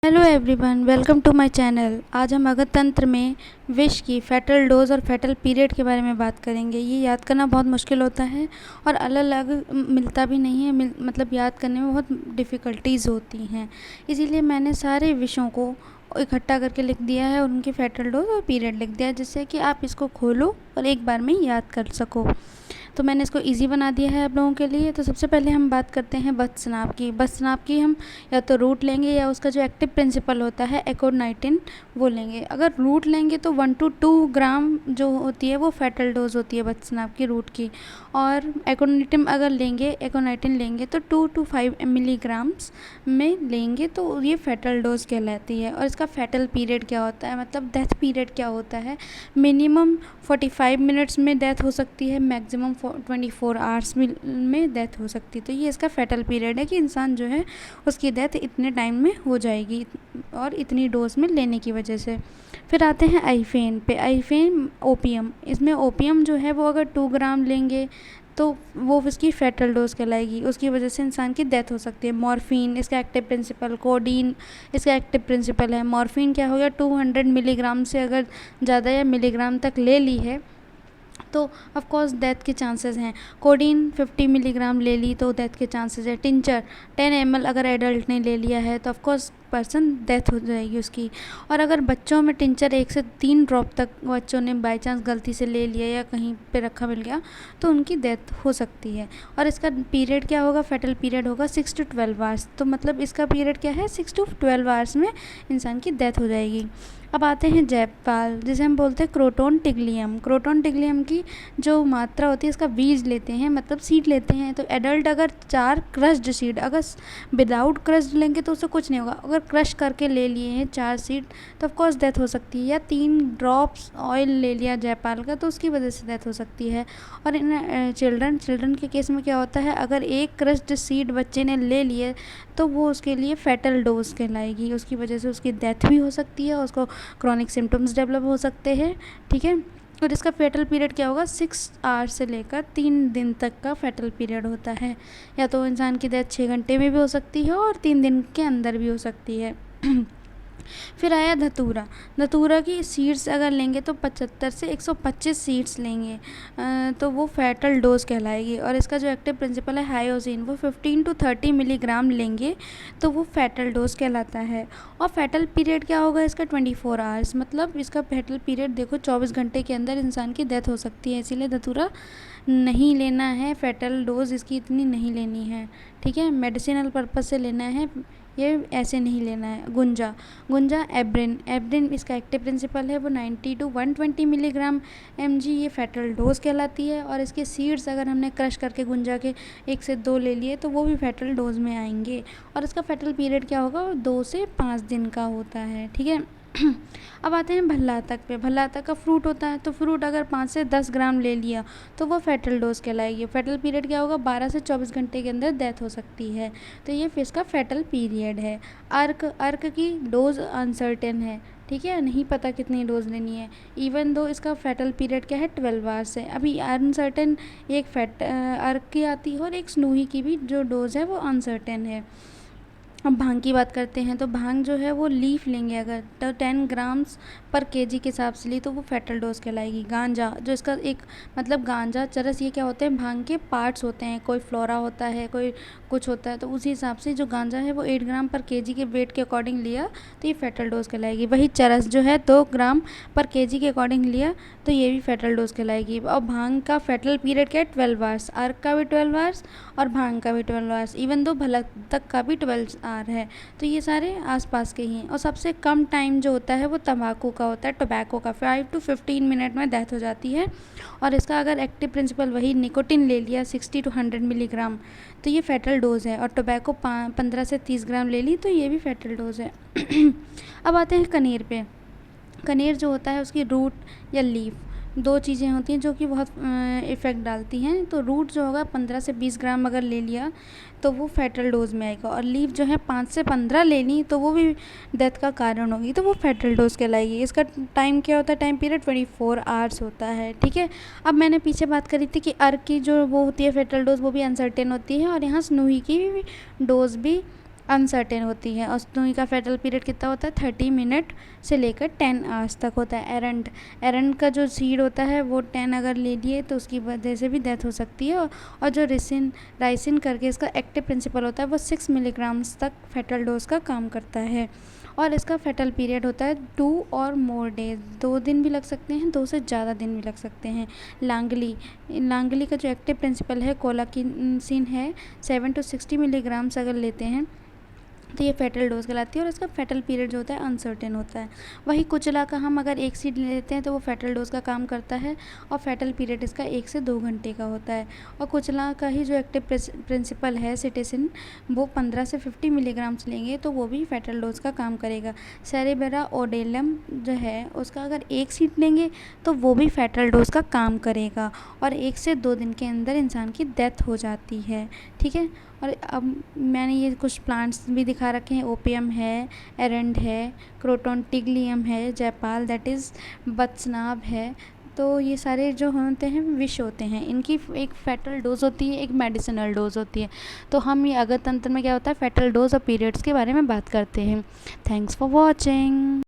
Hello everyone, welcome to my channel. आज हम अगतंत्र में विष की फैटल डोज और फैटल पीरियड के बारे में बात करेंगे। ये याद करना बहुत मुश्किल होता है और अलग अलग मिलता भी नहीं है, मतलब याद करने में बहुत डिफ़िकल्टीज़ होती हैं। इसीलिए मैंने सारे विषयों को इकट्ठा करके लिख दिया है और उनकी फैटल डोज और पीरियड लिख दिया है, जिससे कि आप इसको खोलो और एक बार में याद कर सको। तो मैंने इसको इजी बना दिया है आप लोगों के लिए। तो सबसे पहले हम बात करते हैं बथस्नाप की। बथस्नाप की हम या तो रूट लेंगे या उसका जो एक्टिव प्रिंसिपल होता है एकोनाइटिन, वो लेंगे। अगर रूट लेंगे तो 1 to 2 ग्राम जो होती है वो फैटल डोज होती है बथस्नाप की, रूट की। और एकोनाइटिन लेंगे तो 2 to 5 मिलीग्राम्स में लेंगे तो ये फैटल डोज कहलाती है। और इसका फैटल पीरियड क्या होता है, मतलब डेथ पीरियड क्या होता है। मिनिमम 45 मिनट्स में डेथ हो सकती है, मैक्सिमम 24 आवर्स में डेथ हो सकती है। तो ये इसका फैटल पीरियड है कि इंसान जो है उसकी डेथ इतने टाइम में हो जाएगी और इतनी डोज में लेने की वजह से। फिर आते हैं आइफेन पे। आइफेन ओपियम, इसमें ओपियम जो है वो अगर 2 ग्राम लेंगे तो वो उसकी फैटल डोज कहलाएगी, उसकी वजह से इंसान की डेथ हो सकती है। मॉर्फिन इसका एक्टिव प्रिंसिपल, कोडीन इसका एक्टिव प्रिंसिपल है। मॉर्फिन क्या हो गया, 200 मिलीग्राम से अगर ज़्यादा या मिलीग्राम तक ले ली है तो ऑफ कोर्स डेथ के चांसेस हैं। कोडीन 50 मिलीग्राम ले ली तो डेथ के चांसेस है। टिंचर 10 ml अगर एडल्ट ने ले लिया है तो ऑफ कोर्स पर्सन डेथ हो जाएगी उसकी। और अगर बच्चों में टिंचर 1 से 3 ड्रॉप तक बच्चों ने बाई चांस गलती से ले लिया या कहीं पे रखा मिल गया तो उनकी डेथ हो सकती है। और इसका पीरियड क्या होगा, फैटल पीरियड होगा 6 to 12 आवर्स। तो मतलब इसका पीरियड क्या है, 6 to 12 आवर्स में इंसान की डेथ हो जाएगी। अब आते हैं जयपाल, जिसे हम बोलते हैं क्रोटोन टिग्लियम। क्रोटोन टिग्लियम की जो मात्रा होती है इसका बीज लेते हैं, मतलब सीड लेते हैं। तो एडल्ट अगर 4 क्रश्ड सीड, अगर विदाउट क्रश्ड लेंगे तो उससे कुछ नहीं होगा। अगर क्रश करके ले लिए हैं 4 सीड तो ऑफकोर्स डेथ हो सकती है। या 3 ड्रॉप्स ऑयल ले लिया जयपाल का तो उसकी वजह से डेथ हो सकती है। और इन चिल्ड्रन के केस में क्या होता है, अगर एक क्रश्ड सीड बच्चे ने ले लिए तो वो उसके लिए फैटल डोज कहलाएगी, उसकी वजह से उसकी डेथ भी हो सकती है, उसको क्रॉनिक सिम्टम्स डेवलप हो सकते हैं। ठीक है। और इसका फैटल पीरियड क्या होगा, 6 आवर्स से लेकर 3 दिन तक का फैटल पीरियड होता है। या तो इंसान की डेथ 6 घंटे में भी हो सकती है और 3 दिन के अंदर भी हो सकती है। फिर आया धतूरा। धतूरा की सीड्स अगर लेंगे तो 75 से 125 सीड्स लेंगे तो वो फैटल डोज कहलाएगी। और इसका जो एक्टिव प्रिंसिपल है हायोसिन, वो 15 to 30 मिलीग्राम लेंगे तो वो फैटल डोज कहलाता है। और फैटल पीरियड क्या होगा इसका, 24 आवर्स। मतलब इसका फैटल पीरियड देखो 24 घंटे के अंदर इंसान की डेथ हो सकती है। इसीलिए धतूरा नहीं लेना है, फैटल डोज इसकी इतनी नहीं लेनी है। ठीक है, मेडिसिनल पर्पज़ से लेना है, ये ऐसे नहीं लेना है। गुंजा एब्रिन इसका एक्टिव प्रिंसिपल है, वो 90 to 120 मिलीग्राम mg ये फैटल डोज कहलाती है। और इसके सीड्स अगर हमने क्रश करके गुंजा के 1 से 2 ले लिए तो वो भी फैटल डोज में आएंगे। और इसका फैटल पीरियड क्या होगा, 2 से 5 दिन का होता है। ठीक है। अब आते हैं भल्लातक पे। भल्लातक का फ्रूट होता है, तो फ्रूट अगर 5 से 10 ग्राम ले लिया तो वो फैटल डोज कहलाएगी। फैटल पीरियड क्या होगा, 12 से 24 घंटे के अंदर डेथ हो सकती है। तो ये फिश का फैटल पीरियड है। अर्क की डोज अनसर्टेन है। ठीक है, नहीं पता कितनी डोज लेनी है। इवन दो इसका फैटल पीरियड क्या है, 12 आवर्स है। अभी अनसर्टेन एक अर्क की आती है और एक स्नूही की भी जो डोज है वो अनसर्टेन है। अब भांग की बात करते हैं, तो भांग जो है वो लीफ लेंगे अगर तो 10 ग्राम्स पर केजी के हिसाब से ली तो वो फैटल डोज कहलाएगी। गांजा जो इसका एक मतलब गांजा चरस, ये क्या होते हैं, भांग के पार्ट्स होते हैं, कोई फ्लोरा होता है, कोई कुछ होता है। तो उसी हिसाब से जो गांजा है वो 8 ग्राम पर केजी के वेट के अकॉर्डिंग लिया तो ये फैटल डोज कहलाएगी। वही चरस जो है 2 ग्राम पर केजी के अकॉर्डिंग लिया तो ये भी फैटल डोज कहलाएगी। और भांग का फैटल पीरियड क्या है, 12 आवर्स। अर्क का भी 12 आवर्स और भांग का भी 12 आवर्स। इवन दो भल्लातक का भी 12 आवर है। तो ये सारे आसपास के ही हैं। और सबसे कम टाइम जो होता है वो तंबाकू का होता है, टोबैको का। 5 to 15 मिनट में डेथ हो जाती है। और इसका अगर एक्टिव प्रिंसिपल वही निकोटिन ले लिया 60 to 100 मिलीग्राम तो ये फैटल डोज है। और टोबैको 15 से 30 ग्राम ले ली तो ये भी फैटल डोज है। अब आते हैं कनेर पे। कनेर जो होता है उसकी रूट या लीफ, 2 चीज़ें होती हैं जो कि बहुत इफ़ेक्ट डालती हैं। तो रूट जो होगा 15 से 20 ग्राम अगर ले लिया तो वो फैटल डोज में आएगा। और लीफ जो है 5 से 15 ले ली तो वो भी डेथ का कारण होगी तो वो फैटल डोज कहलाएगी। इसका टाइम क्या होता है, टाइम पीरियड 24 आवर्स होता है। ठीक है। अब मैंने पीछे बात करी थी कि अर्क की जो वो होती है फैटल डोज वो भी अनसर्टेन होती है और यहाँ स्नूही की डोज भी अनसर्टेन होती है। और सुई का फेटल पीरियड कितना होता है, 30 मिनट से लेकर 10 आवर्स तक होता है। एरंड का जो सीड होता है वो 10 अगर ले लिए तो उसकी वजह से भी डेथ हो सकती है। और जो राइसिन करके इसका एक्टिव प्रिंसिपल होता है वो 6 मिलीग्राम्स तक फेटल डोज का काम करता है। और इसका फेटल पीरियड होता है 2 और मोर डेज, 2 दिन भी लग सकते हैं, 2 से ज़्यादा दिन भी लग सकते हैं। लांगली का जो एक्टिव प्रिंसिपल है कोलाकिसिन है, 7 to 60 मिलीग्राम्स अगर लेते हैं तो ये फेटल डोज कहलाती है। और इसका फेटल पीरियड जो होता है अनसर्टेन होता है। वही कुचला का हम अगर एक सीड लेते हैं तो वो फेटल डोज का काम करता है और फेटल पीरियड इसका 1 से 2 घंटे का होता है। और कुचला का ही जो एक्टिव प्रिंसिपल है सिटिसिन, वो 15 से 50 मिलीग्राम्स लेंगे तो वो भी फेटल डोज का काम करेगा। सेरेबेरा ओडेलम जो है उसका अगर एक सीड लेंगे तो वो भी फेटल डोज का काम करेगा और 1 से 2 दिन के अंदर इंसान की डेथ हो जाती है। ठीक है। और अब मैंने ये कुछ प्लांट्स भी दिखा रखे हैं। ओपियम है, एरंड है, क्रोटोंटिग्लियम है, जयपाल दैट इज़ बत्सनाब है। तो ये सारे जो होते हैं विष होते हैं। इनकी एक फेटल डोज होती है, एक मेडिसिनल डोज होती है। तो हम ये अगत तंत्र में क्या होता है, फेटल डोज और पीरियड्स के बारे में बात करते हैं। Thanks for watching.